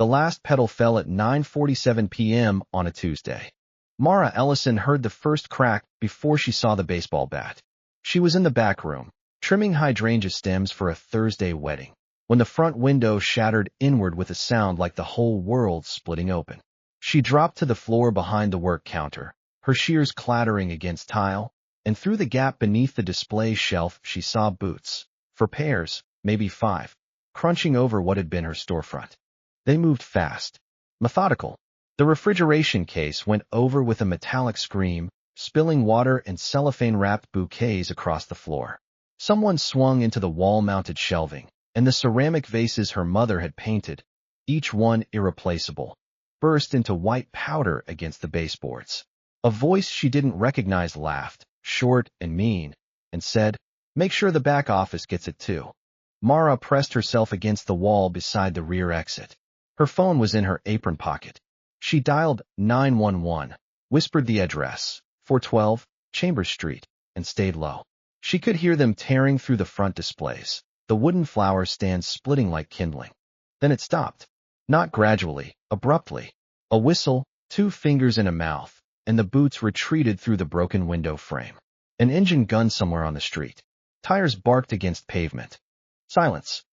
The last petal fell at 9:47 p.m. on a Tuesday. Mara Ellison heard the first crack before she saw the baseball bat. She was in the back room, trimming hydrangea stems for a Thursday wedding, when the front window shattered inward with a sound like the whole world splitting open. She dropped to the floor behind the work counter, her shears clattering against tile, and through the gap beneath the display shelf she saw boots, for pairs, maybe 5, crunching over what had been her storefront. They moved fast, methodical. The refrigeration case went over with a metallic scream, spilling water and cellophane-wrapped bouquets across the floor. Someone swung into the wall-mounted shelving, and the ceramic vases her mother had painted, each one irreplaceable, burst into white powder against the baseboards. A voice she didn't recognize laughed, short and mean, and said, "Make sure the back office gets it too." Mara pressed herself against the wall beside the rear exit. Her phone was in her apron pocket. She dialed 911, whispered the address, 412 Chambers Street, and stayed low. She could hear them tearing through the front displays, the wooden flower stands splitting like kindling. Then it stopped. Not gradually, abruptly. A whistle, 2 fingers in a mouth, and the boots retreated through the broken window frame. An engine gunned somewhere on the street. Tires barked against pavement. Silence.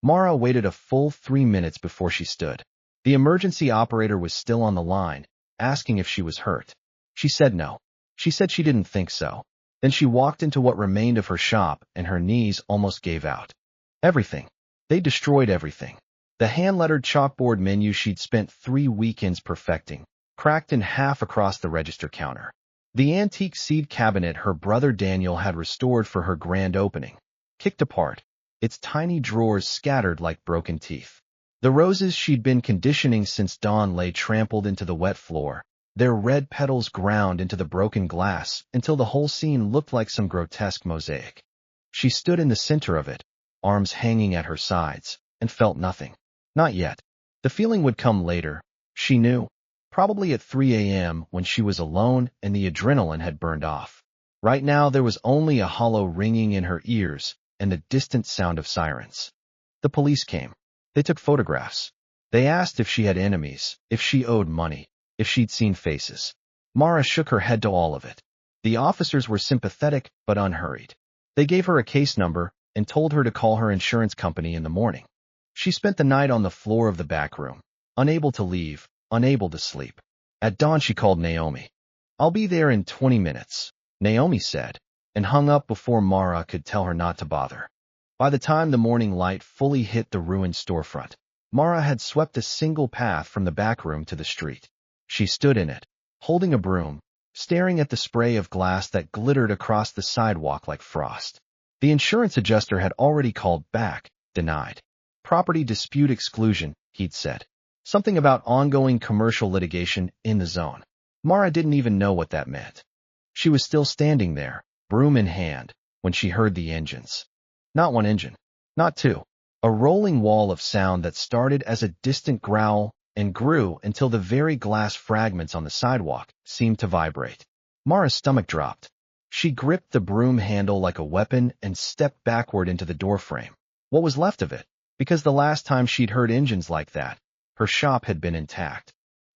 Mara waited a full 3 minutes before she stood. The emergency operator was still on the line, asking if she was hurt. She said no. She said she didn't think so. Then she walked into what remained of her shop, and her knees almost gave out. Everything. They destroyed everything. The hand-lettered chalkboard menu she'd spent 3 weekends perfecting, cracked in half across the register counter. The antique seed cabinet her brother Daniel had restored for her grand opening, kicked apart, its tiny drawers scattered like broken teeth. The roses she'd been conditioning since dawn lay trampled into the wet floor, their red petals ground into the broken glass until the whole scene looked like some grotesque mosaic. She stood in the center of it, arms hanging at her sides, and felt nothing. Not yet. The feeling would come later, she knew, probably at 3 a.m. when she was alone and the adrenaline had burned off. Right now there was only a hollow ringing in her ears and the distant sound of sirens. The police came. They took photographs. They asked if she had enemies, if she owed money, if she'd seen faces. Mara shook her head to all of it. The officers were sympathetic but unhurried. They gave her a case number and told her to call her insurance company in the morning. She spent the night on the floor of the back room, unable to leave, unable to sleep. At dawn she called Naomi. "I'll be there in 20 minutes, Naomi said, and hung up before Mara could tell her not to bother. By the time the morning light fully hit the ruined storefront, Mara had swept a single path from the back room to the street. She stood in it, holding a broom, staring at the spray of glass that glittered across the sidewalk like frost. The insurance adjuster had already called back, denied. Property dispute exclusion, he'd said. Something about ongoing commercial litigation in the zone. Mara didn't even know what that meant. She was still standing there, broom in hand, when she heard the engines. Not one engine. Not 2. A rolling wall of sound that started as a distant growl and grew until the very glass fragments on the sidewalk seemed to vibrate. Mara's stomach dropped. She gripped the broom handle like a weapon and stepped backward into the doorframe. What was left of it? Because the last time she'd heard engines like that, her shop had been intact.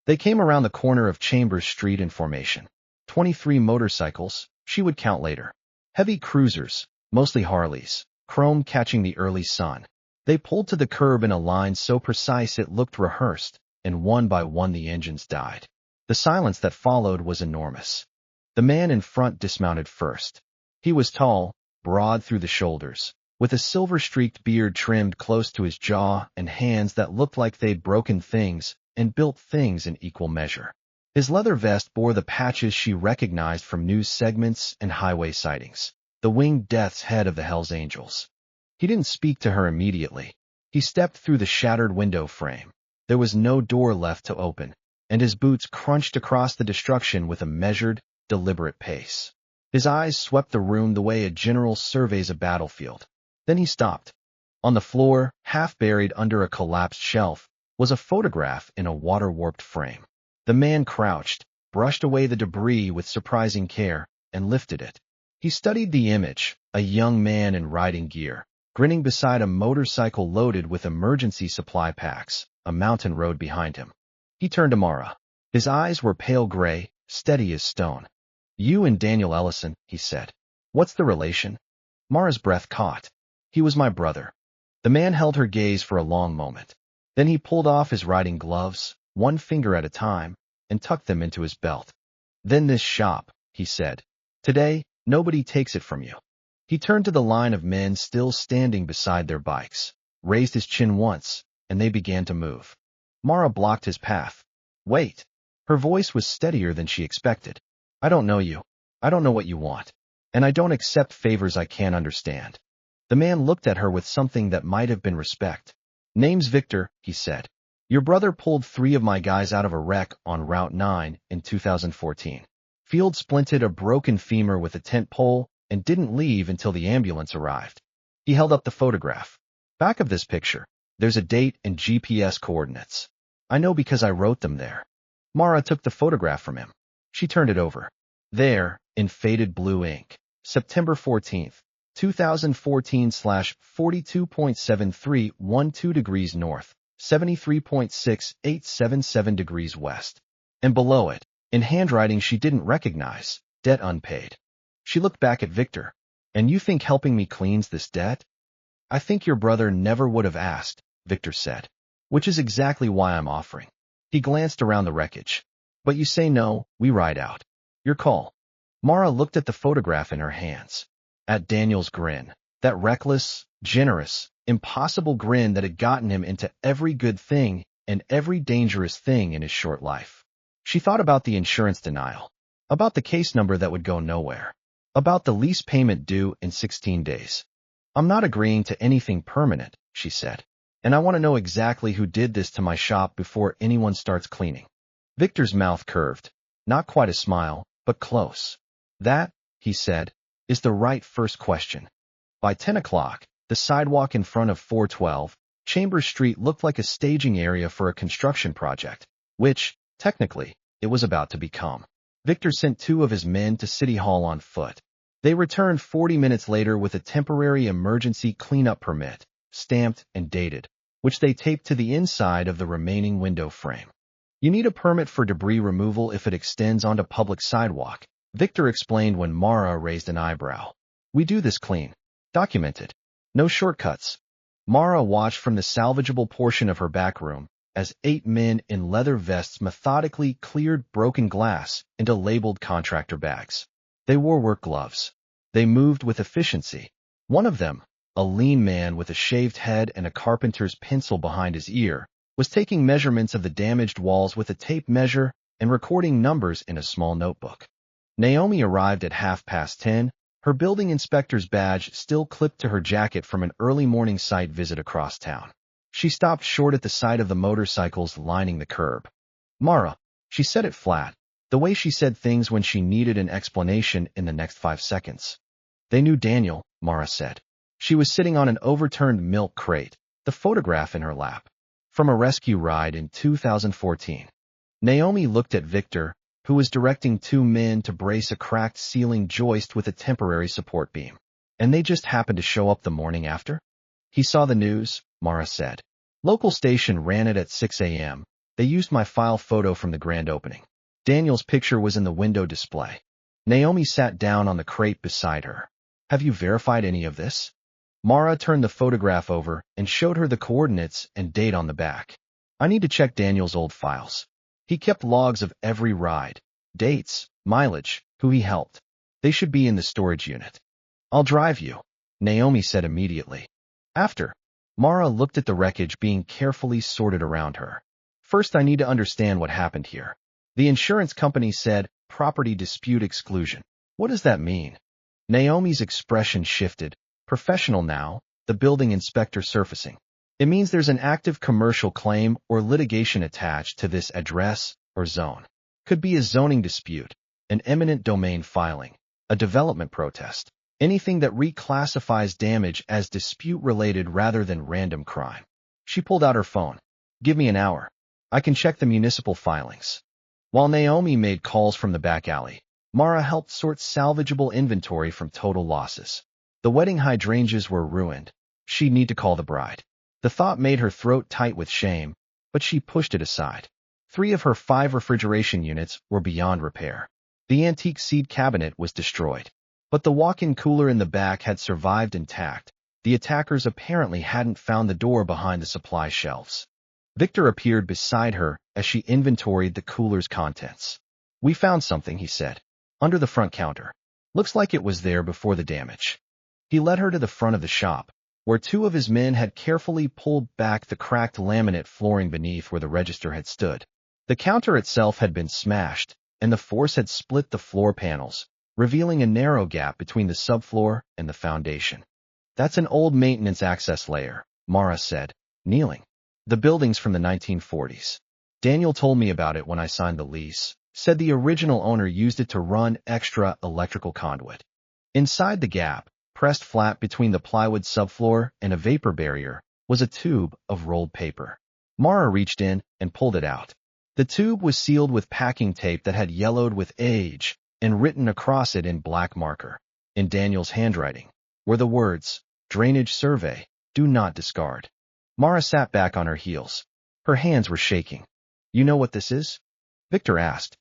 They came around the corner of Chambers Street in formation. 23 motorcycles, she would count later. Heavy cruisers, mostly Harleys, chrome catching the early sun. They pulled to the curb in a line so precise it looked rehearsed, and one by one the engines died. The silence that followed was enormous. The man in front dismounted first. He was tall, broad through the shoulders, with a silver-streaked beard trimmed close to his jaw and hands that looked like they'd broken things and built things in equal measure. His leather vest bore the patches she recognized from news segments and highway sightings, the winged death's head of the Hells Angels. He didn't speak to her immediately. He stepped through the shattered window frame. There was no door left to open, and his boots crunched across the destruction with a measured, deliberate pace. His eyes swept the room the way a general surveys a battlefield. Then he stopped. On the floor, half buried under a collapsed shelf, was a photograph in a water-warped frame. The man crouched, brushed away the debris with surprising care, and lifted it. He studied the image, a young man in riding gear, grinning beside a motorcycle loaded with emergency supply packs, a mountain road behind him. He turned to Mara. His eyes were pale gray, steady as stone. You and Daniel Ellison, he said. What's the relation? Mara's breath caught. He was my brother. The man held her gaze for a long moment. Then he pulled off his riding gloves, one finger at a time, and tucked them into his belt. Then this shop, he said. Today, nobody takes it from you. He turned to the line of men still standing beside their bikes, raised his chin once, and they began to move. Mara blocked his path. Wait. Her voice was steadier than she expected. I don't know you. I don't know what you want. And I don't accept favors I can't understand. The man looked at her with something that might have been respect. Name's Victor, he said. Your brother pulled 3 of my guys out of a wreck on Route 9 in 2014. Field splinted a broken femur with a tent pole and didn't leave until the ambulance arrived. He held up the photograph. Back of this picture, there's a date and GPS coordinates. I know because I wrote them there. Mara took the photograph from him. She turned it over. There, in faded blue ink, September 14th, 2014/42.7312 degrees north, 73.6877 degrees west. And below it, in handwriting she didn't recognize, debt unpaid. She looked back at Victor. And you think helping me cleans this debt? I think your brother never would have asked, Victor said. Which is exactly why I'm offering. He glanced around the wreckage. But you say no, we ride out. Your call. Mara looked at the photograph in her hands. At Daniel's grin. That reckless, generous, impossible grin that had gotten him into every good thing and every dangerous thing in his short life. She thought about the insurance denial. About the case number that would go nowhere. About the lease payment due in 16 days. I'm not agreeing to anything permanent, she said. And I want to know exactly who did this to my shop before anyone starts cleaning. Victor's mouth curved. Not quite a smile, but close. That, he said, is the right first question. By 10 o'clock, the sidewalk in front of 412 Chambers Street looked like a staging area for a construction project, which, technically, it was about to become. Victor sent 2 of his men to City Hall on foot. They returned 40 minutes later with a temporary emergency cleanup permit, stamped and dated, which they taped to the inside of the remaining window frame. You need a permit for debris removal if it extends onto public sidewalk, Victor explained when Mara raised an eyebrow. We do this clean. Documented. No shortcuts. Mara watched from the salvageable portion of her back room as 8 men in leather vests methodically cleared broken glass into labeled contractor bags. They wore work gloves. They moved with efficiency. One of them, a lean man with a shaved head and a carpenter's pencil behind his ear, was taking measurements of the damaged walls with a tape measure and recording numbers in a small notebook. Naomi arrived at 10:30, her building inspector's badge still clipped to her jacket from an early morning site visit across town. She stopped short at the sight of the motorcycles lining the curb. Mara, she said it flat, the way she said things when she needed an explanation in the next 5 seconds. They knew Daniel, Mara said. She was sitting on an overturned milk crate, the photograph in her lap. From a rescue ride in 2014. Naomi looked at Victor, who was directing 2 men to brace a cracked ceiling joist with a temporary support beam. And they just happened to show up the morning after? He saw the news, Mara said. Local station ran it at 6 a.m. They used my file photo from the grand opening. Daniel's picture was in the window display. Naomi sat down on the crate beside her. Have you verified any of this? Mara turned the photograph over and showed her the coordinates and date on the back. I need to check Daniel's old files. He kept logs of every ride, dates, mileage, who he helped. They should be in the storage unit. I'll drive you, Naomi said immediately. After, Mara looked at the wreckage being carefully sorted around her. First, I need to understand what happened here. The insurance company said, property dispute exclusion. What does that mean? Naomi's expression shifted. Professional now, the building inspector surfacing. It means there's an active commercial claim or litigation attached to this address or zone. Could be a zoning dispute, an eminent domain filing, a development protest, anything that reclassifies damage as dispute-related rather than random crime. She pulled out her phone. Give me an hour. I can check the municipal filings. While Naomi made calls from the back alley, Mara helped sort salvageable inventory from total losses. The wedding hydrangeas were ruined. She'd need to call the bride. The thought made her throat tight with shame, but she pushed it aside. 3 of her 5 refrigeration units were beyond repair. The antique seed cabinet was destroyed, but the walk-in cooler in the back had survived intact. The attackers apparently hadn't found the door behind the supply shelves. Victor appeared beside her as she inventoried the cooler's contents. "We found something," he said, "under the front counter. Looks like it was there before the damage." He led her to the front of the shop, where 2 of his men had carefully pulled back the cracked laminate flooring beneath where the register had stood. The counter itself had been smashed, and the force had split the floor panels, revealing a narrow gap between the subfloor and the foundation. "That's an old maintenance access layer," Mara said, kneeling. "The building's from the 1940s. Daniel told me about it when I signed the lease. Said the original owner used it to run extra electrical conduit." Inside the gap, pressed flat between the plywood subfloor and a vapor barrier, was a tube of rolled paper. Mara reached in and pulled it out. The tube was sealed with packing tape that had yellowed with age, and written across it in black marker, in Daniel's handwriting, were the words, "Drainage Survey, do not discard." Mara sat back on her heels. Her hands were shaking. "You know what this is?" Victor asked.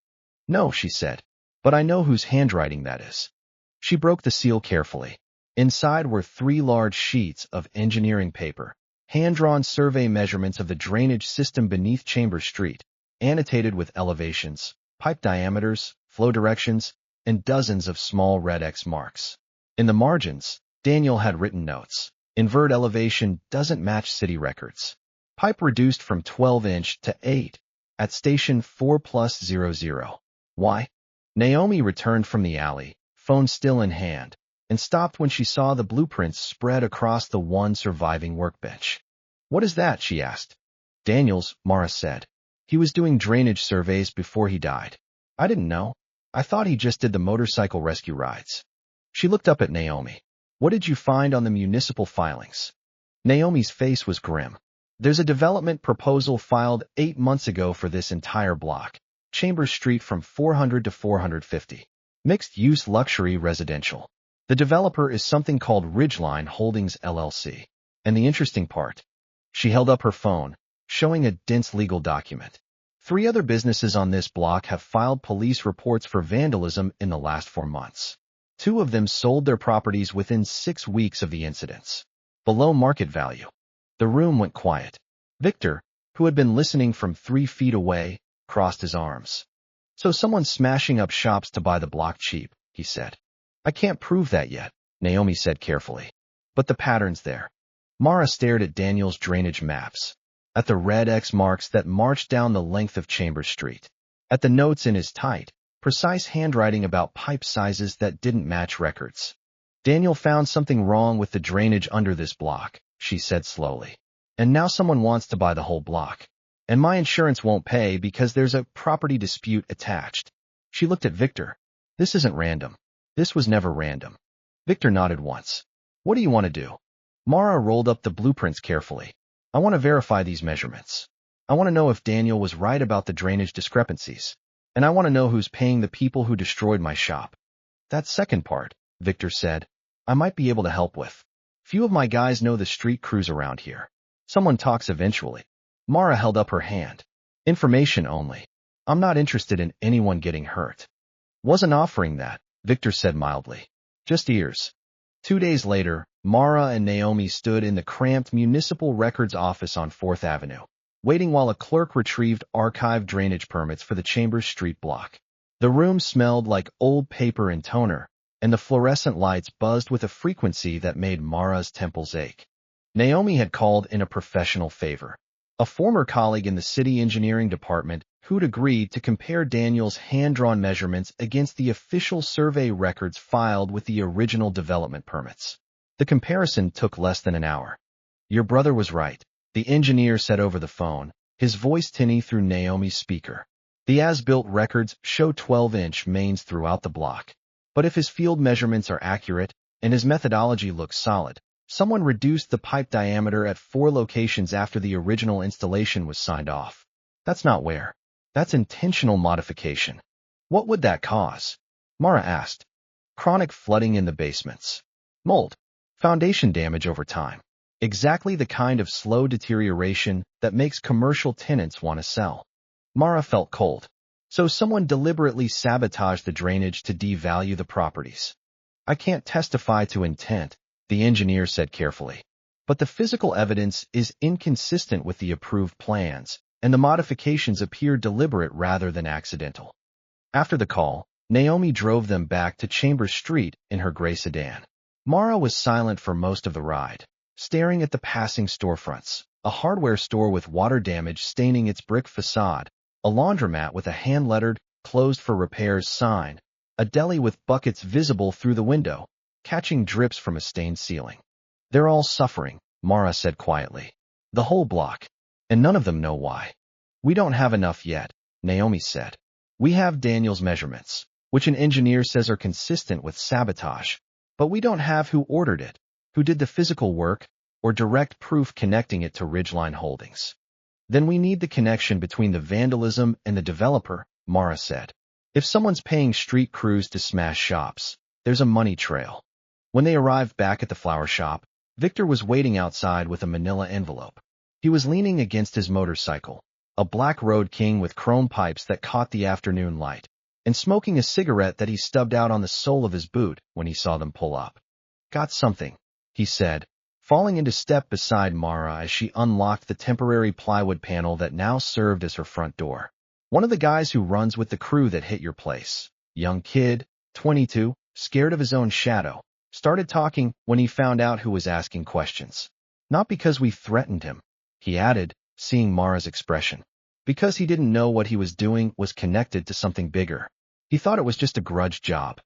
"No," she said, "but I know whose handwriting that is." She broke the seal carefully. Inside were 3 large sheets of engineering paper, hand-drawn survey measurements of the drainage system beneath Chambers Street, annotated with elevations, pipe diameters, flow directions, and dozens of small red X marks. In the margins, Daniel had written notes. "Invert elevation doesn't match city records. Pipe reduced from 12-inch to 8 at station 4+00. Why?" Naomi returned from the alley, phone still in hand, and stopped when she saw the blueprints spread across the one surviving workbench. "What is that?" she asked. "Daniel's," Mara said. "He was doing drainage surveys before he died." "I didn't know. I thought he just did the motorcycle rescue rides." She looked up at Naomi. "What did you find on the municipal filings?" Naomi's face was grim. "There's a development proposal filed 8 months ago for this entire block, Chambers Street from 400 to 450. Mixed-use luxury residential. The developer is something called Ridgeline Holdings LLC. And the interesting part," she held up her phone, showing a dense legal document. 3 other businesses on this block have filed police reports for vandalism in the last 4 months. 2 of them sold their properties within 6 weeks of the incidents, below market value." The room went quiet. Victor, who had been listening from 3 feet away, crossed his arms. "So someone's smashing up shops to buy the block cheap," he said. "I can't prove that yet," Naomi said carefully. "But the pattern's there." Mara stared at Daniel's drainage maps, at the red X marks that marched down the length of Chambers Street, at the notes in his tight, precise handwriting about pipe sizes that didn't match records. "Daniel found something wrong with the drainage under this block," she said slowly. "And now someone wants to buy the whole block. And my insurance won't pay because there's a property dispute attached." She looked at Victor. "This isn't random. This was never random." Victor nodded once. "What do you want to do?" Mara rolled up the blueprints carefully. "I want to verify these measurements. I want to know if Daniel was right about the drainage discrepancies. And I want to know who's paying the people who destroyed my shop." "That second part," Victor said, "I might be able to help with. Few of my guys know the street crews around here. Someone talks eventually." Mara held up her hand. "Information only. I'm not interested in anyone getting hurt." "Wasn't offering that," Victor said mildly. "Just ears." 2 days later, Mara and Naomi stood in the cramped municipal records office on 4th Avenue, waiting while a clerk retrieved archived drainage permits for the Chambers Street block. The room smelled like old paper and toner, and the fluorescent lights buzzed with a frequency that made Mara's temples ache. Naomi had called in a professional favor. A former colleague in the city engineering department who'd agreed to compare Daniel's hand-drawn measurements against the official survey records filed with the original development permits. The comparison took less than an hour. "Your brother was right," the engineer said over the phone, his voice tinny through Naomi's speaker. "The as-built records show 12-inch mains throughout the block. But if his field measurements are accurate and his methodology looks solid, someone reduced the pipe diameter at 4 locations after the original installation was signed off. That's not wear. That's intentional modification." "What would that cause?" Mara asked. "Chronic flooding in the basements. Mold. Foundation damage over time. Exactly the kind of slow deterioration that makes commercial tenants want to sell. Mara felt cold. So someone deliberately sabotaged the drainage to devalue the properties. I can't testify to intent, the engineer said carefully. But the physical evidence is inconsistent with the approved plans, and the modifications appear deliberate rather than accidental. After the call, Naomi drove them back to Chambers Street in her gray sedan. Mara was silent for most of the ride, staring at the passing storefronts, a hardware store with water damage staining its brick facade, a laundromat with a hand-lettered, closed for repairs sign, a deli with buckets visible through the window, catching drips from a stained ceiling. They're all suffering, Mara said quietly. The whole block. And none of them know why. We don't have enough yet, Naomi said. We have Daniel's measurements, which an engineer says are consistent with sabotage, but we don't have who ordered it, who did the physical work, or direct proof connecting it to Ridgeline Holdings. Then we need the connection between the vandalism and the developer, Mara said. If someone's paying street crews to smash shops, there's a money trail. When they arrived back at the flower shop, Victor was waiting outside with a manila envelope. He was leaning against his motorcycle, a black Road King with chrome pipes that caught the afternoon light, and smoking a cigarette that he stubbed out on the sole of his boot when he saw them pull up. Got something, he said, falling into step beside Mara as she unlocked the temporary plywood panel that now served as her front door. One of the guys who runs with the crew that hit your place, young kid, 22, scared of his own shadow, started talking when he found out who was asking questions. Not because we threatened him, he added, seeing Mara's expression. Because he didn't know what he was doing was connected to something bigger. He thought it was just a grudge job.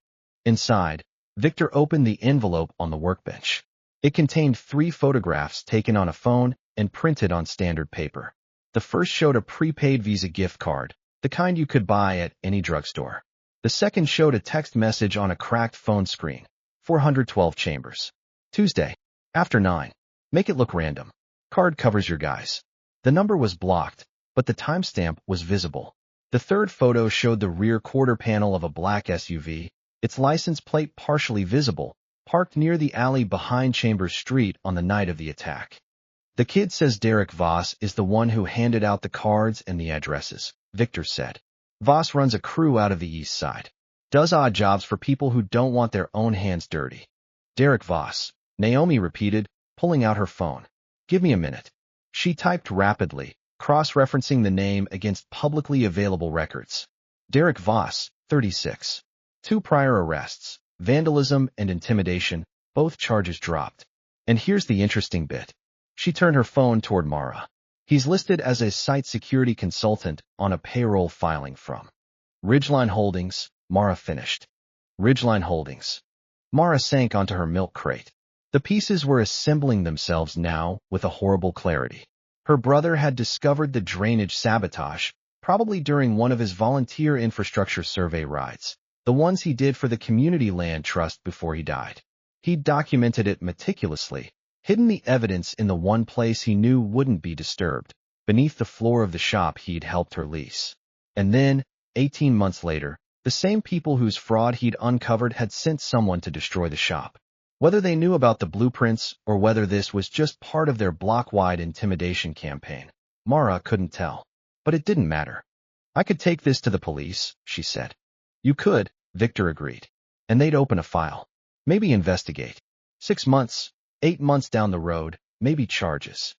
Inside, Victor opened the envelope on the workbench. It contained 3 photographs taken on a phone and printed on standard paper. The first showed a prepaid Visa gift card, the kind you could buy at any drugstore. The second showed a text message on a cracked phone screen. 412 Chambers. Tuesday. After 9. Make it look random. Card covers your guys. The number was blocked, but the timestamp was visible. The third photo showed the rear quarter panel of a black SUV, its license plate partially visible, parked near the alley behind Chambers Street on the night of the attack. The kid says Derek Voss is the one who handed out the cards and the addresses, Victor said. Voss runs a crew out of the east side. Does odd jobs for people who don't want their own hands dirty. Derek Voss, Naomi repeated, pulling out her phone. Give me a minute. She typed rapidly, cross-referencing the name against publicly available records. Derek Voss, 36. 2 prior arrests, vandalism and intimidation, both charges dropped. And here's the interesting bit. She turned her phone toward Mara. He's listed as a site security consultant on a payroll filing from Ridgeline Holdings, Mara finished. Ridgeline Holdings. Mara sank onto her milk crate. The pieces were assembling themselves now with a horrible clarity. Her brother had discovered the drainage sabotage, probably during one of his volunteer infrastructure survey rides, the ones he did for the Community Land Trust before he died. He'd documented it meticulously, hidden the evidence in the one place he knew wouldn't be disturbed, beneath the floor of the shop he'd helped her lease. And then, 18 months later, the same people whose fraud he'd uncovered had sent someone to destroy the shop. Whether they knew about the blueprints or whether this was just part of their block-wide intimidation campaign, Mara couldn't tell. But it didn't matter. I could take this to the police, she said. You could, Victor agreed. And they'd open a file. Maybe investigate. 6 months, 8 months down the road, maybe charges.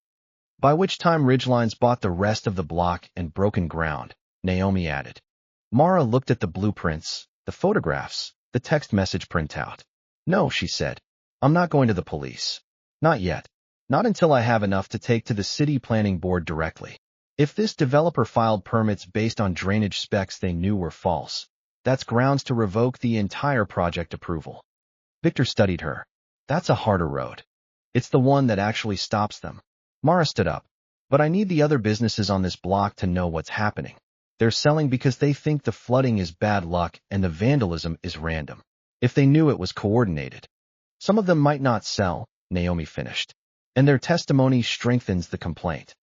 By which time Ridgelines bought the rest of the block and broken ground, Naomi added. Mara looked at the blueprints, the photographs, the text message printout. No, she said. I'm not going to the police. Not yet. Not until I have enough to take to the city planning board directly. If this developer filed permits based on drainage specs they knew were false, that's grounds to revoke the entire project approval. Victor studied her. That's a harder road. It's the one that actually stops them. Mara stood up. But I need the other businesses on this block to know what's happening. They're selling because they think the flooding is bad luck and the vandalism is random. If they knew it was coordinated. Some of them might not sell, Naomi finished. And their testimony strengthens the complaint.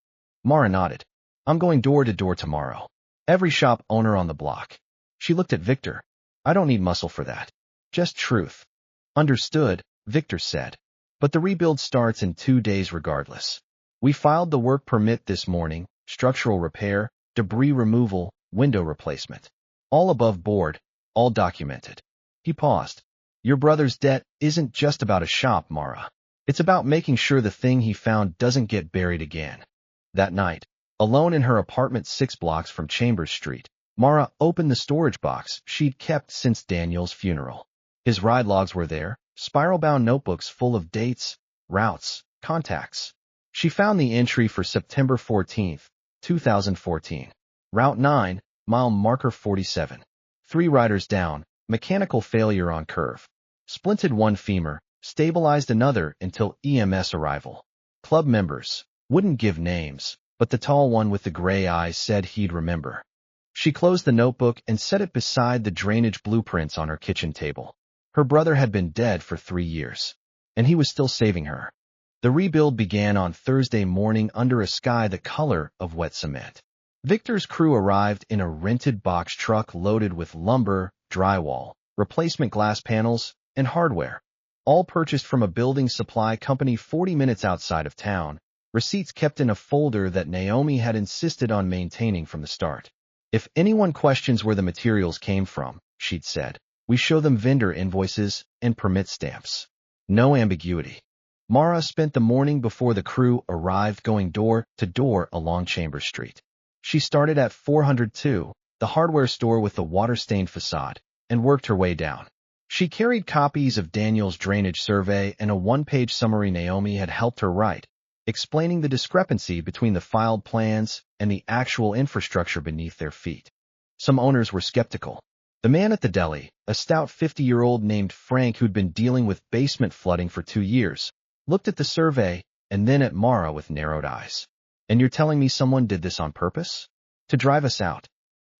Mara nodded. I'm going door to door tomorrow. Every shop owner on the block. She looked at Victor. I don't need muscle for that. Just truth. Understood, Victor said. But the rebuild starts in 2 days regardless. We filed the work permit this morning, structural repair, debris removal, window replacement. All above board, all documented. He paused. Your brother's debt isn't just about a shop, Mara. It's about making sure the thing he found doesn't get buried again. That night, alone in her apartment 6 blocks from Chambers Street, Mara opened the storage box she'd kept since Daniel's funeral. His ride logs were there, spiral-bound notebooks full of dates, routes, contacts. She found the entry for September 14, 2014. Route 9, mile marker 47. 3 riders down, mechanical failure on curve. Splinted one femur, stabilized another until EMS arrival. Club members wouldn't give names, but the tall one with the gray eyes said he'd remember. She closed the notebook and set it beside the drainage blueprints on her kitchen table. Her brother had been dead for 3 years, and he was still saving her. The rebuild began on Thursday morning under a sky the color of wet cement. Victor's crew arrived in a rented box truck loaded with lumber, drywall, replacement glass panels, and hardware, all purchased from a building supply company 40 minutes outside of town, receipts kept in a folder that Naomi had insisted on maintaining from the start. If anyone questions where the materials came from, she'd said, we show them vendor invoices and permit stamps. No ambiguity. Mara spent the morning before the crew arrived going door to door along Chambers Street. She started at 402, the hardware store with the water-stained facade, and worked her way down. She carried copies of Daniel's drainage survey and a 1-page summary Naomi had helped her write, explaining the discrepancy between the filed plans and the actual infrastructure beneath their feet. Some owners were skeptical. The man at the deli, a stout 50-year-old named Frank who'd been dealing with basement flooding for 2 years, looked at the survey and then at Mara with narrowed eyes. And you're telling me someone did this on purpose? To drive us out?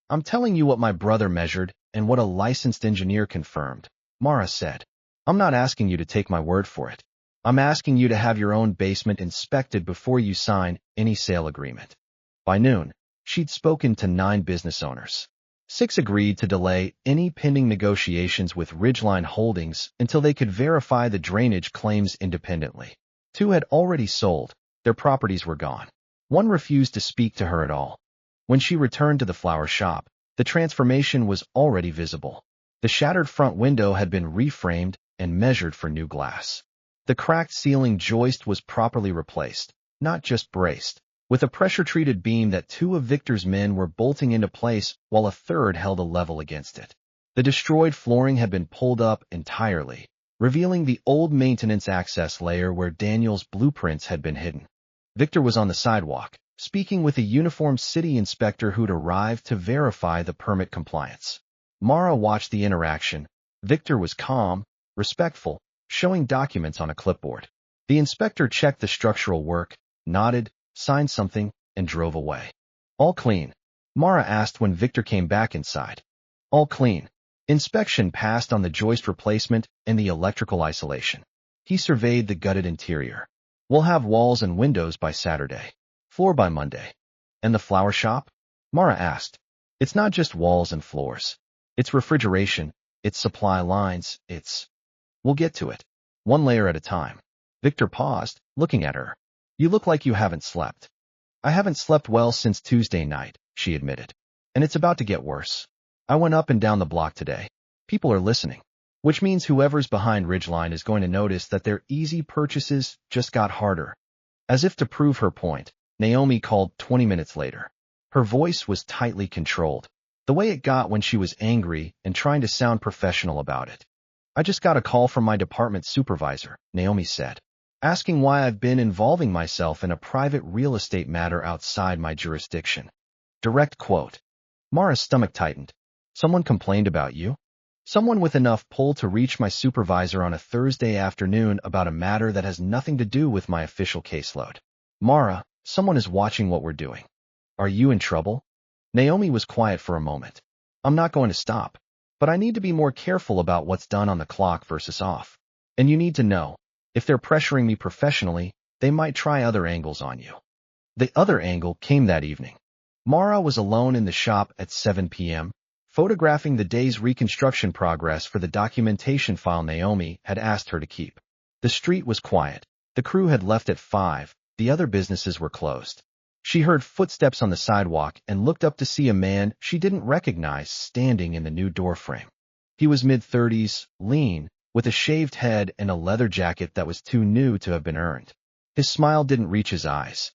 I'm telling you what my brother measured and what a licensed engineer confirmed, Mara said. I'm not asking you to take my word for it. I'm asking you to have your own basement inspected before you sign any sale agreement. By noon, she'd spoken to 9 business owners. 6 agreed to delay any pending negotiations with Ridgeline Holdings until they could verify the drainage claims independently. 2 had already sold. Their properties were gone. 1 refused to speak to her at all. When she returned to the flower shop, the transformation was already visible. The shattered front window had been reframed and measured for new glass. The cracked ceiling joist was properly replaced, not just braced, with a pressure-treated beam that 2 of Victor's men were bolting into place while a third held a level against it. The destroyed flooring had been pulled up entirely, revealing the old maintenance access layer where Daniel's blueprints had been hidden. Victor was on the sidewalk, speaking with a uniformed city inspector who'd arrived to verify the permit compliance. Mara watched the interaction. Victor was calm, respectful, showing documents on a clipboard. The inspector checked the structural work, nodded, signed something, and drove away. All clean? Mara asked when Victor came back inside. All clean. Inspection passed on the joist replacement and the electrical isolation. He surveyed the gutted interior. We'll have walls and windows by Saturday. Floor by Monday. And the flower shop? Mara asked. It's not just walls and floors. It's refrigeration, it's supply lines, We'll get to it. 1 layer at a time. Victor paused, looking at her. You look like you haven't slept. I haven't slept well since Tuesday night, she admitted. And it's about to get worse. I went up and down the block today. People are listening. Which means whoever's behind Ridgeline is going to notice that their easy purchases just got harder. As if to prove her point, Naomi called 20 minutes later. Her voice was tightly controlled, the way it got when she was angry and trying to sound professional about it. I just got a call from my department supervisor, Naomi said, asking why I've been involving myself in a private real estate matter outside my jurisdiction. Direct quote. Mara's stomach tightened. Someone complained about you? Someone with enough pull to reach my supervisor on a Thursday afternoon about a matter that has nothing to do with my official caseload. Mara, someone is watching what we're doing. Are you in trouble? Naomi was quiet for a moment. I'm not going to stop, but I need to be more careful about what's done on the clock versus off. And you need to know, if they're pressuring me professionally, they might try other angles on you. The other angle came that evening. Mara was alone in the shop at 7 p.m., photographing the day's reconstruction progress for the documentation file Naomi had asked her to keep. The street was quiet. The crew had left at 5. The other businesses were closed. She heard footsteps on the sidewalk and looked up to see a man she didn't recognize standing in the new doorframe. He was mid-30s, lean, with a shaved head and a leather jacket that was too new to have been earned. His smile didn't reach his eyes.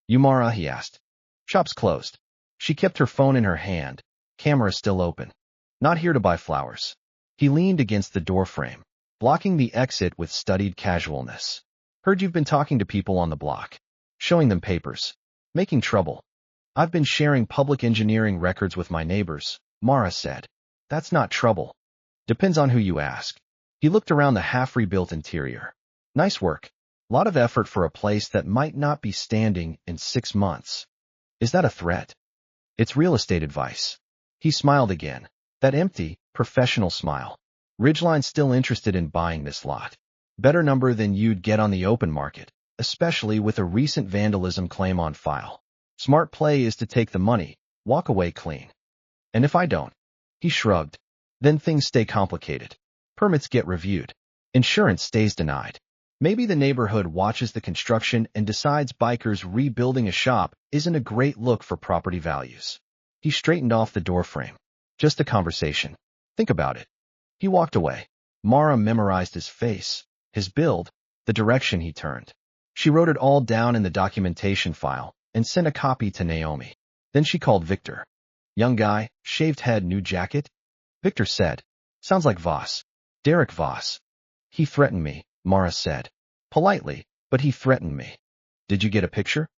"You Mara?" he asked. "Shop's closed." She kept her phone in her hand, camera still open. "Not here to buy flowers." He leaned against the doorframe, blocking the exit with studied casualness. "Heard you've been talking to people on the block, showing them papers, making trouble." "I've been sharing public engineering records with my neighbors," Mara said. "That's not trouble." "Depends on who you ask." He looked around the half-rebuilt interior. "Nice work. Lot of effort for a place that might not be standing in 6 months. Is that a threat?" "It's real estate advice." He smiled again, that empty, professional smile. "Ridgeline's still interested in buying this lot. Better number than you'd get on the open market, especially with a recent vandalism claim on file. Smart play is to take the money, walk away clean." "And if I don't?" He shrugged. "Then things stay complicated. Permits get reviewed. Insurance stays denied. Maybe the neighborhood watches the construction and decides bikers rebuilding a shop isn't a great look for property values." He straightened off the doorframe. "Just a conversation. Think about it." He walked away. Mara memorized his face, his build, the direction he turned. She wrote it all down in the documentation file and sent a copy to Naomi. Then she called Victor. "Young guy, shaved head, new jacket?" Victor said. "Sounds like Voss. Derek Voss." "He threatened me," Mara said. "Politely, but he threatened me." "Did you get a picture?"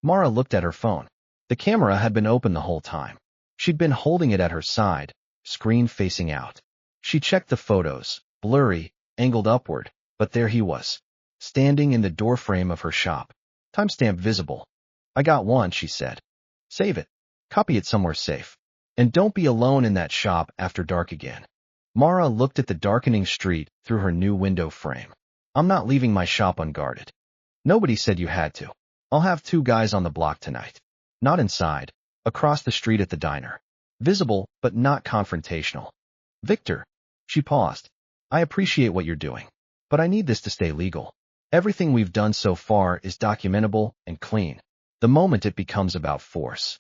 Mara looked at her phone. The camera had been open the whole time. She'd been holding it at her side, screen facing out. She checked the photos, blurry, angled upward, but there he was, standing in the doorframe of her shop. Timestamp visible. "I got one," she said. "Save it. Copy it somewhere safe. And don't be alone in that shop after dark again." Mara looked at the darkening street through her new window frame. "I'm not leaving my shop unguarded." "Nobody said you had to. I'll have 2 guys on the block tonight." "Not inside. Across the street at the diner. Visible, but not confrontational." "Victor." She paused. "I appreciate what you're doing, but I need this to stay legal. Everything we've done so far is documentable and clean. The moment it becomes about force."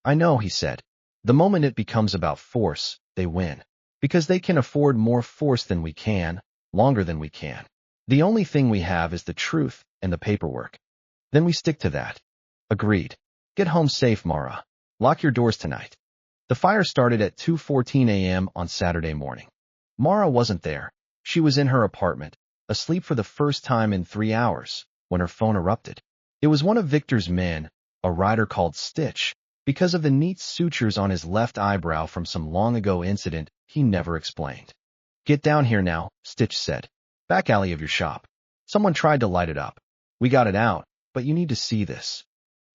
"I know," he said. "The moment it becomes about force, they win. Because they can afford more force than we can, longer than we can. The only thing we have is the truth and the paperwork. Then we stick to that." "Agreed. Get home safe, Mara. Lock your doors tonight." The fire started at 2:14 a.m. on Saturday morning. Mara wasn't there. She was in her apartment, asleep for the first time in 3 hours, when her phone erupted. It was one of Victor's men, a rider called Stitch, because of the neat sutures on his left eyebrow from some long-ago incident he never explained. "Get down here now," Stitch said. "Back alley of your shop. Someone tried to light it up. We got it out, but you need to see this."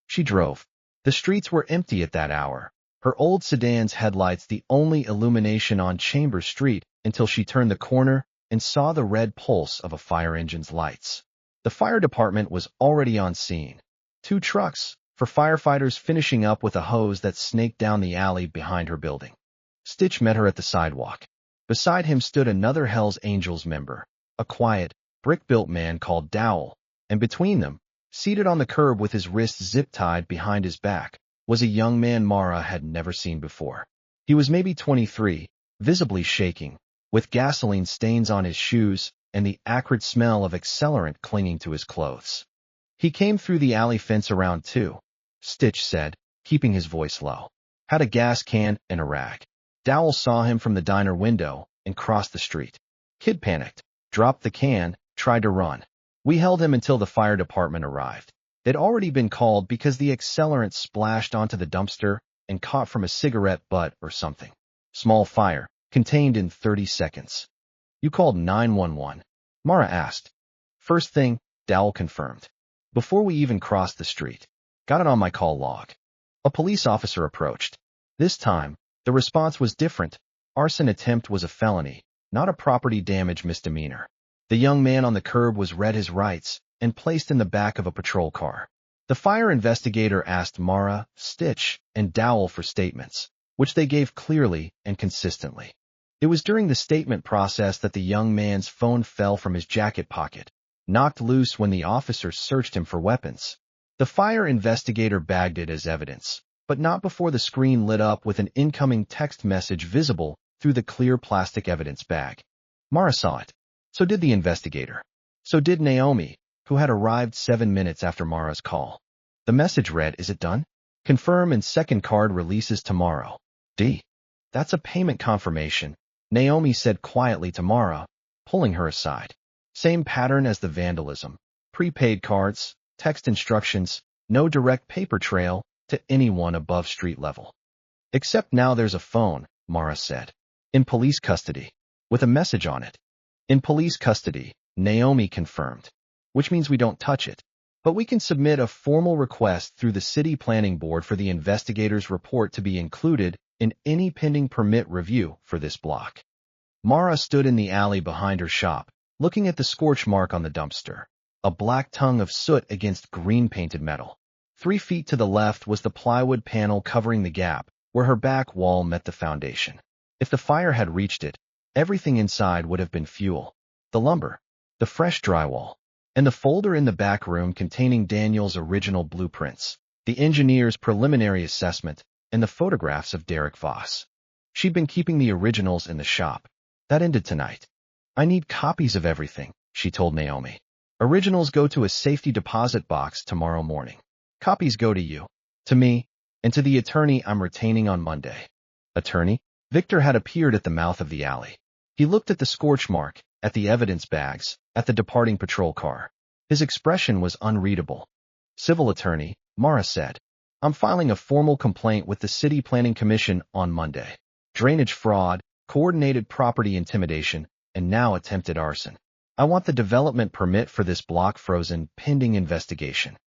She drove. The streets were empty at that hour, her old sedan's headlights the only illumination on Chambers Street until she turned the corner and saw the red pulse of a fire engine's lights. The fire department was already on scene. 2 trucks, for firefighters finishing up with a hose that snaked down the alley behind her building. Stitch met her at the sidewalk. Beside him stood another Hells Angels member, a quiet, brick-built man called Dowell, and between them, seated on the curb with his wrists zip-tied behind his back, was a young man Mara had never seen before. He was maybe 23, visibly shaking, with gasoline stains on his shoes and the acrid smell of accelerant clinging to his clothes. "He came through the alley fence around 2, Stitch said, keeping his voice low. "Had a gas can and a rag." Dowell saw him from the diner window and crossed the street. Kid panicked, dropped the can, tried to run. "We held him until the fire department arrived. They'd already been called because the accelerant splashed onto the dumpster and caught from a cigarette butt or something. Small fire, contained in 30 seconds. "You called 911? Mara asked. "First thing," Dowell confirmed. "Before we even crossed the street. Got it on my call log." A police officer approached. This time, the response was different. Arson attempt was a felony, not a property damage misdemeanor. The young man on the curb was read his rights and placed in the back of a patrol car. The fire investigator asked Mara, Stitch, and Dowell for statements, which they gave clearly and consistently. It was during the statement process that the young man's phone fell from his jacket pocket. knocked loose when the officers searched him for weapons. The fire investigator bagged it as evidence, but not before the screen lit up with an incoming text message visible through the clear plastic evidence bag. Mara saw it. So did the investigator. So did Naomi, who had arrived 7 minutes after Mara's call. The message read, "Is it done? Confirm and second card releases tomorrow. D." "That's a payment confirmation," Naomi said quietly to Mara, pulling her aside. "Same pattern as the vandalism. Prepaid cards, text instructions, no direct paper trail to anyone above street level. Except now there's a phone," Mara said. "In police custody. With a message on it." "In police custody," Naomi confirmed. "Which means we don't touch it. But we can submit a formal request through the City Planning Board for the investigator's report to be included in any pending permit review for this block." Mara stood in the alley behind her shop, looking at the scorch mark on the dumpster, a black tongue of soot against green-painted metal. 3 feet to the left was the plywood panel covering the gap, where her back wall met the foundation. If the fire had reached it, everything inside would have been fuel. The lumber, the fresh drywall, and the folder in the back room containing Daniel's original blueprints, the engineer's preliminary assessment, and the photographs of Derek Voss. She'd been keeping the originals in the shop. That ended tonight. "I need copies of everything," she told Naomi. "Originals go to a safety deposit box tomorrow morning. Copies go to you, to me, and to the attorney I'm retaining on Monday." "Attorney?" Victor had appeared at the mouth of the alley. He looked at the scorch mark, at the evidence bags, at the departing patrol car. His expression was unreadable. "Civil attorney," Mara said. "I'm filing a formal complaint with the City Planning Commission on Monday. Drainage fraud, coordinated property intimidation, and now attempted arson. I want the development permit for this block frozen pending investigation."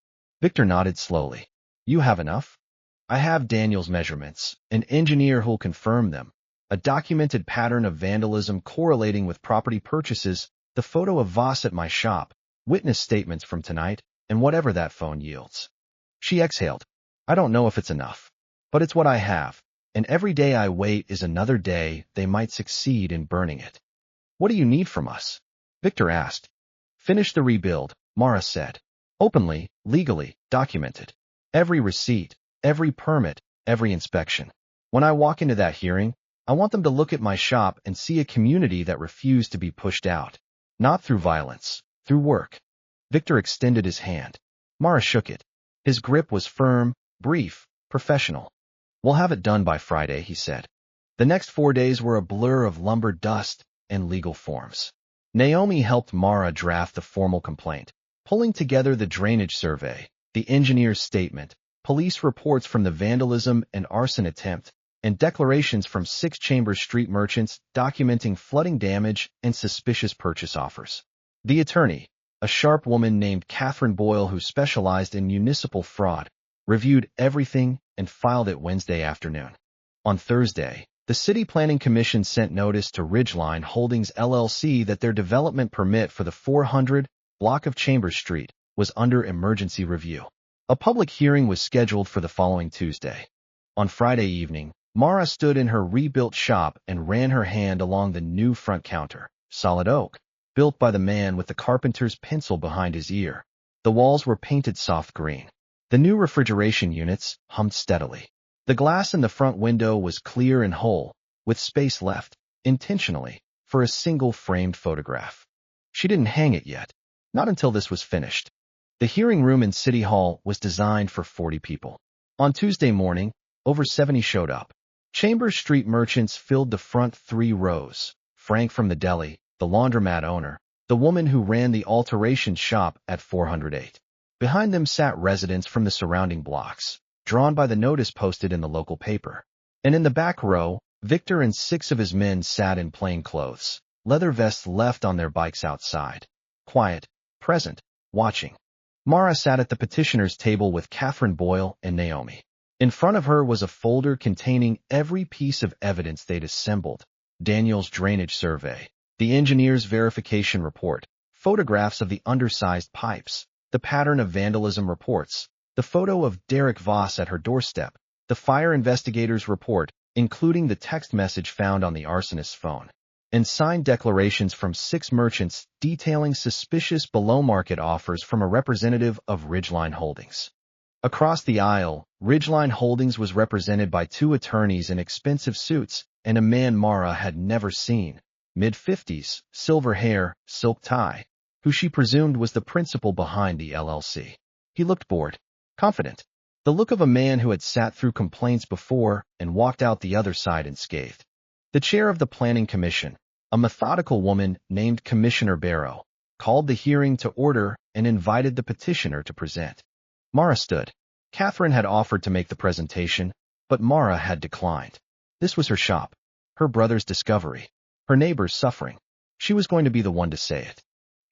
Victor nodded slowly. "You have enough?" "I have Daniel's measurements, an engineer who'll confirm them, a documented pattern of vandalism correlating with property purchases, the photo of Voss at my shop, witness statements from tonight, and whatever that phone yields." She exhaled. "I don't know if it's enough, but it's what I have, and every day I wait is another day they might succeed in burning it." "What do you need from us?" Victor asked. "Finish the rebuild," Mara said. "Openly, legally, documented. Every receipt, every permit, every inspection. When I walk into that hearing, I want them to look at my shop and see a community that refused to be pushed out. Not through violence, through work." Victor extended his hand. Mara shook it. His grip was firm, brief, professional. "We'll have it done by Friday," he said. The next 4 days were a blur of lumber dust and legal forms. Naomi helped Mara draft the formal complaint, pulling together the drainage survey, the engineer's statement, police reports from the vandalism and arson attempt, and declarations from 6 Chambers Street merchants documenting flooding damage and suspicious purchase offers. The attorney, a sharp woman named Catherine Boyle who specialized in municipal fraud, reviewed everything and filed it Wednesday afternoon. On Thursday, the City Planning Commission sent notice to Ridgeline Holdings LLC that their development permit for the 400 block of Chambers Street was under emergency review. A public hearing was scheduled for the following Tuesday. On Friday evening, Mara stood in her rebuilt shop and ran her hand along the new front counter, solid oak, built by the man with the carpenter's pencil behind his ear. The walls were painted soft green. The new refrigeration units hummed steadily. The glass in the front window was clear and whole, with space left, intentionally, for a single framed photograph. She didn't hang it yet, not until this was finished. The hearing room in City Hall was designed for 40 people. On Tuesday morning, over 70 showed up. Chambers Street merchants filled the front 3 rows. Frank from the deli, the laundromat owner, the woman who ran the alteration shop at 408. Behind them sat residents from the surrounding blocks, drawn by the notice posted in the local paper. And in the back row, Victor and 6 of his men sat in plain clothes, leather vests left on their bikes outside. Quiet, present, watching. Mara sat at the petitioner's table with Catherine Boyle and Naomi. In front of her was a folder containing every piece of evidence they'd assembled: Daniel's drainage survey, the engineer's verification report, photographs of the undersized pipes, the pattern of vandalism reports, the photo of Derek Voss at her doorstep, the fire investigator's report, including the text message found on the arsonist's phone. and signed declarations from 6 merchants detailing suspicious below-market offers from a representative of Ridgeline Holdings. Across the aisle, Ridgeline Holdings was represented by 2 attorneys in expensive suits and a man Mara had never seen, mid-50s, silver hair, silk tie, who she presumed was the principal behind the LLC. He looked bored, confident, the look of a man who had sat through complaints before and walked out the other side unscathed. The chair of the Planning Commission, a methodical woman named Commissioner Barrow, called the hearing to order and invited the petitioner to present. Mara stood. Catherine had offered to make the presentation, but Mara had declined. This was her shop, her brother's discovery, her neighbor's suffering. She was going to be the one to say it.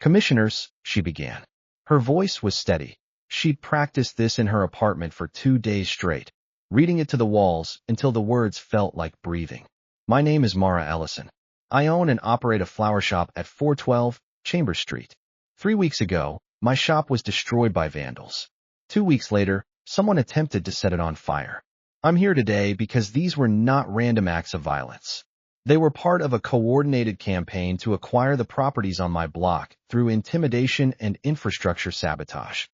Commissioners, she began. Her voice was steady. She'd practiced this in her apartment for 2 days straight, reading it to the walls until the words felt like breathing. My name is Mara Ellison. I own and operate a flower shop at 412 Chambers Street. 3 weeks ago, my shop was destroyed by vandals. 2 weeks later, someone attempted to set it on fire. I'm here today because these were not random acts of violence. They were part of a coordinated campaign to acquire the properties on my block through intimidation and infrastructure sabotage.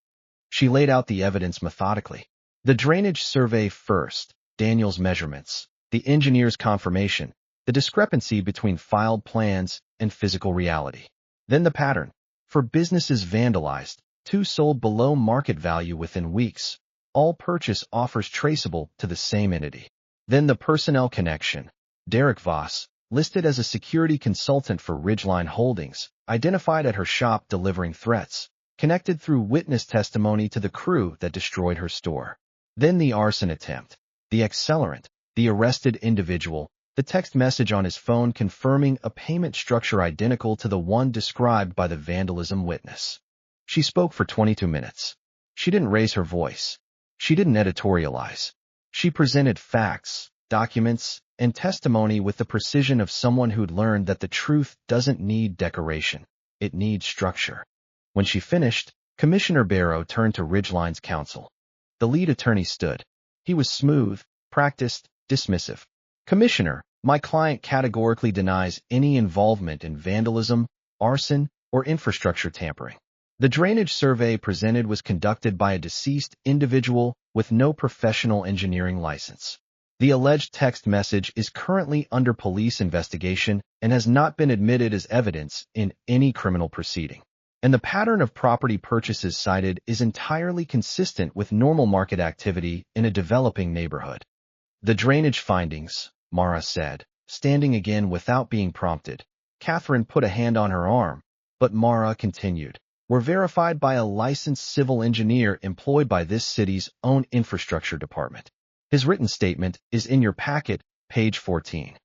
She laid out the evidence methodically. The drainage survey first, Daniel's measurements, the engineer's confirmation, the discrepancy between filed plans and physical reality. Then the pattern. For businesses vandalized, 2 sold below market value within weeks, all purchase offers traceable to the same entity. Then the personnel connection. Derek Voss, listed as a security consultant for Ridgeline Holdings, identified at her shop delivering threats, connected through witness testimony to the crew that destroyed her store. Then the arson attempt, the accelerant, the arrested individual, the text message on his phone confirming a payment structure identical to the one described by the vandalism witness. She spoke for 22 minutes. She didn't raise her voice. She didn't editorialize. She presented facts, documents, and testimony with the precision of someone who'd learned that the truth doesn't need decoration. It needs structure. When she finished, Commissioner Barrow turned to Ridgeline's counsel. The lead attorney stood. He was smooth, practiced, dismissive. Commissioner, my client categorically denies any involvement in vandalism, arson, or infrastructure tampering. The drainage survey presented was conducted by a deceased individual with no professional engineering license. The alleged text message is currently under police investigation and has not been admitted as evidence in any criminal proceeding. And the pattern of property purchases cited is entirely consistent with normal market activity in a developing neighborhood. The drainage findings, Mara said, standing again without being prompted. Catherine put a hand on her arm, but Mara continued, were verified by a licensed civil engineer employed by this city's own infrastructure department. His written statement is in your packet, page 14.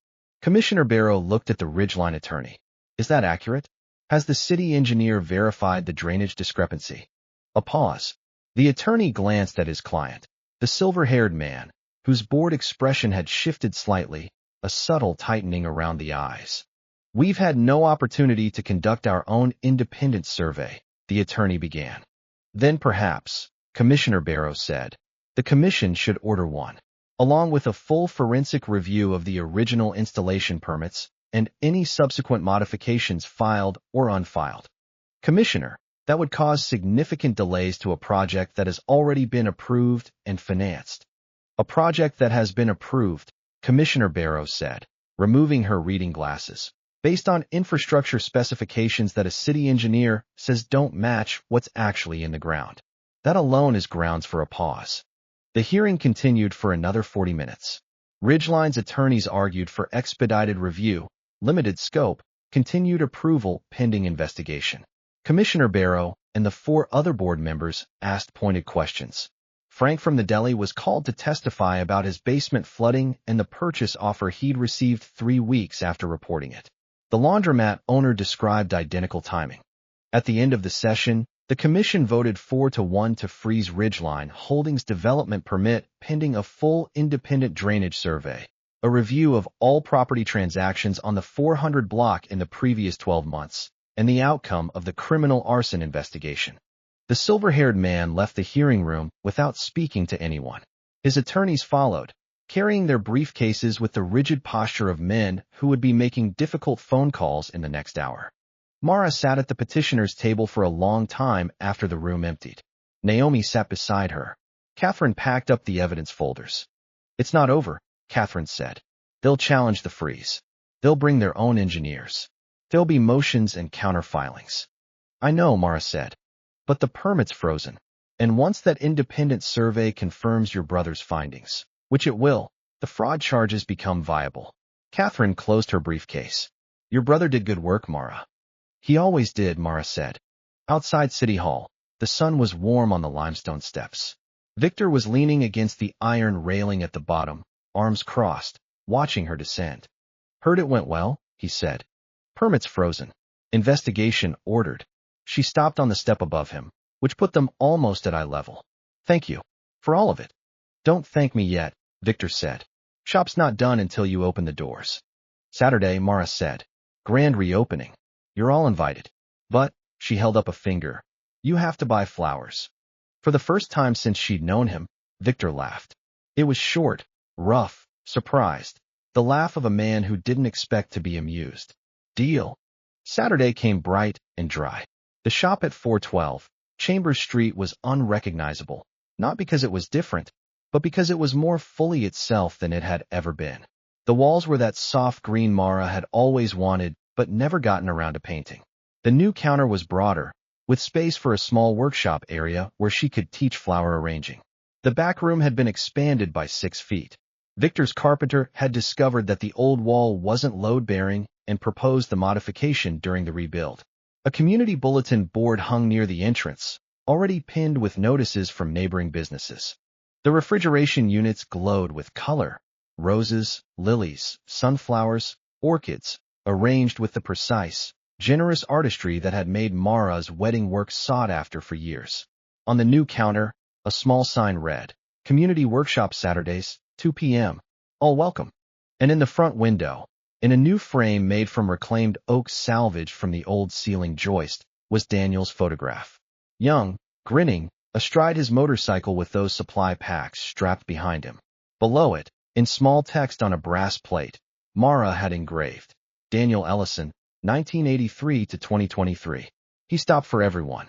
Commissioner Barrow looked at the Ridgeline attorney. Is that accurate? Has the city engineer verified the drainage discrepancy? A pause. The attorney glanced at his client, the silver-haired man, whose bored expression had shifted slightly, a subtle tightening around the eyes. We've had no opportunity to conduct our own independent survey, the attorney began. Then perhaps, Commissioner Barrow said, the commission should order one, along with a full forensic review of the original installation permits and any subsequent modifications filed or unfiled. Commissioner, that would cause significant delays to a project that has already been approved and financed. A project that has been approved, Commissioner Barrow said, removing her reading glasses, based on infrastructure specifications that a city engineer says don't match what's actually in the ground. That alone is grounds for a pause. The hearing continued for another 40 minutes. Ridgeline's attorneys argued for expedited review, limited scope, continued approval pending investigation. Commissioner Barrow and the 4 other board members asked pointed questions. Frank from the deli was called to testify about his basement flooding and the purchase offer he'd received 3 weeks after reporting it. The laundromat owner described identical timing. At the end of the session, the commission voted 4-1 to freeze Ridgeline Holdings' development permit pending a full independent drainage survey, a review of all property transactions on the 400 block in the previous 12 months, and the outcome of the criminal arson investigation. The silver-haired man left the hearing room without speaking to anyone. His attorneys followed, carrying their briefcases with the rigid posture of men who would be making difficult phone calls in the next hour. Mara sat at the petitioner's table for a long time after the room emptied. Naomi sat beside her. Catherine packed up the evidence folders. "It's not over," Catherine said. "They'll challenge the freeze. They'll bring their own engineers. There'll be motions and counterfilings." "I know," Mara said. "But the permit's frozen. And once that independent survey confirms your brother's findings, which it will, the fraud charges become viable." Catherine closed her briefcase. "Your brother did good work, Mara." "He always did," Mara said. Outside City Hall, the sun was warm on the limestone steps. Victor was leaning against the iron railing at the bottom, arms crossed, watching her descend. "Heard it went well," he said. "Permits frozen. Investigation ordered." She stopped on the step above him, which put them almost at eye level. "Thank you. For all of it." "Don't thank me yet," Victor said. "Shop's not done until you open the doors." "Saturday," Mara said. "Grand reopening. You're all invited. But," she held up a finger, "you have to buy flowers." For the first time since she'd known him, Victor laughed. It was short, rough, surprised, the laugh of a man who didn't expect to be amused. "Deal." Saturday came bright and dry. The shop at 412 Chambers Street was unrecognizable, not because it was different, but because it was more fully itself than it had ever been. The walls were that soft green Mara had always wanted but never gotten around to painting. The new counter was broader, with space for a small workshop area where she could teach flower arranging. The back room had been expanded by 6 feet. Victor's carpenter had discovered that the old wall wasn't load-bearing and proposed the modification during the rebuild. A community bulletin board hung near the entrance, already pinned with notices from neighboring businesses. The refrigeration units glowed with color: roses, lilies, sunflowers, orchids, arranged with the precise, generous artistry that had made Mara's wedding work sought after for years. On the new counter, a small sign read, "Community Workshop Saturdays, 2 p.m. All welcome." And in the front window, in a new frame made from reclaimed oak salvaged from the old ceiling joist, was Daniel's photograph. Young, grinning, astride his motorcycle with those supply packs strapped behind him. Below it, in small text on a brass plate, Mara had engraved, "Daniel Ellison, 1983 to 2023. He stopped for everyone."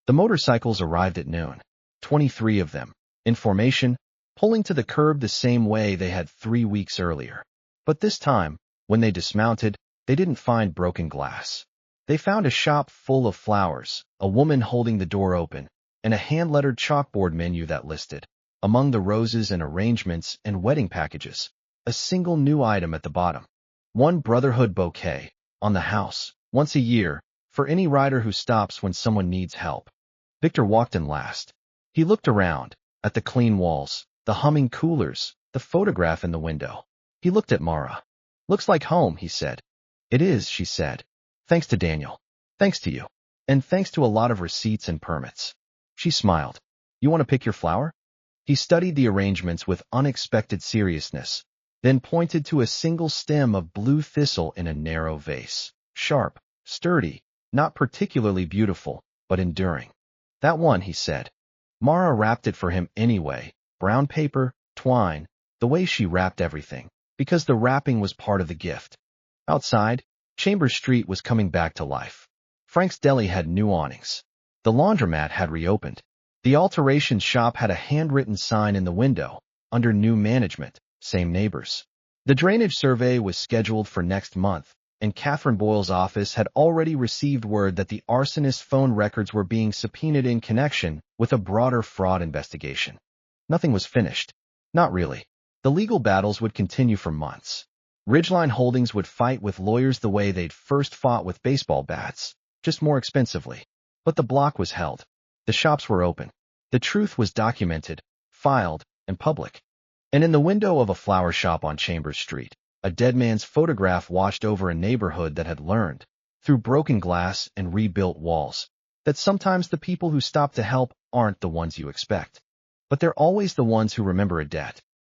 The motorcycles arrived at noon, 23 of them, in formation, pulling to the curb the same way they had 3 weeks earlier. But this time, when they dismounted, they didn't find broken glass. They found a shop full of flowers, a woman holding the door open, and a hand-lettered chalkboard menu that listed, among the roses and arrangements and wedding packages, a single new item at the bottom. One Brotherhood bouquet, on the house, once a year, for any rider who stops when someone needs help. Victor walked in last. He looked around, at the clean walls, the humming coolers, the photograph in the window. He looked at Mara. "Looks like home," he said. "It is," she said. "Thanks to Daniel. Thanks to you. And thanks to a lot of receipts and permits." She smiled. "You want to pick your flower?" He studied the arrangements with unexpected seriousness, then pointed to a single stem of blue thistle in a narrow vase. Sharp, sturdy, not particularly beautiful, but enduring. "That one," he said. Mara wrapped it for him anyway, brown paper, twine, the way she wrapped everything, because the wrapping was part of the gift. Outside, Chambers Street was coming back to life. Frank's Deli had new awnings. The laundromat had reopened. The alterations shop had a handwritten sign in the window, under new management, same neighbors. The drainage survey was scheduled for next month, and Catherine Boyle's office had already received word that the arsonist's phone records were being subpoenaed in connection with a broader fraud investigation. Nothing was finished. Not really. The legal battles would continue for months. Ridgeline Holdings would fight with lawyers the way they'd first fought with baseball bats, just more expensively. But the block was held. The shops were open. The truth was documented, filed, and public. And in the window of a flower shop on Chambers Street, a dead man's photograph watched over a neighborhood that had learned, through broken glass and rebuilt walls, that sometimes the people who stop to help aren't the ones you expect. But they're always the ones who remember a debt.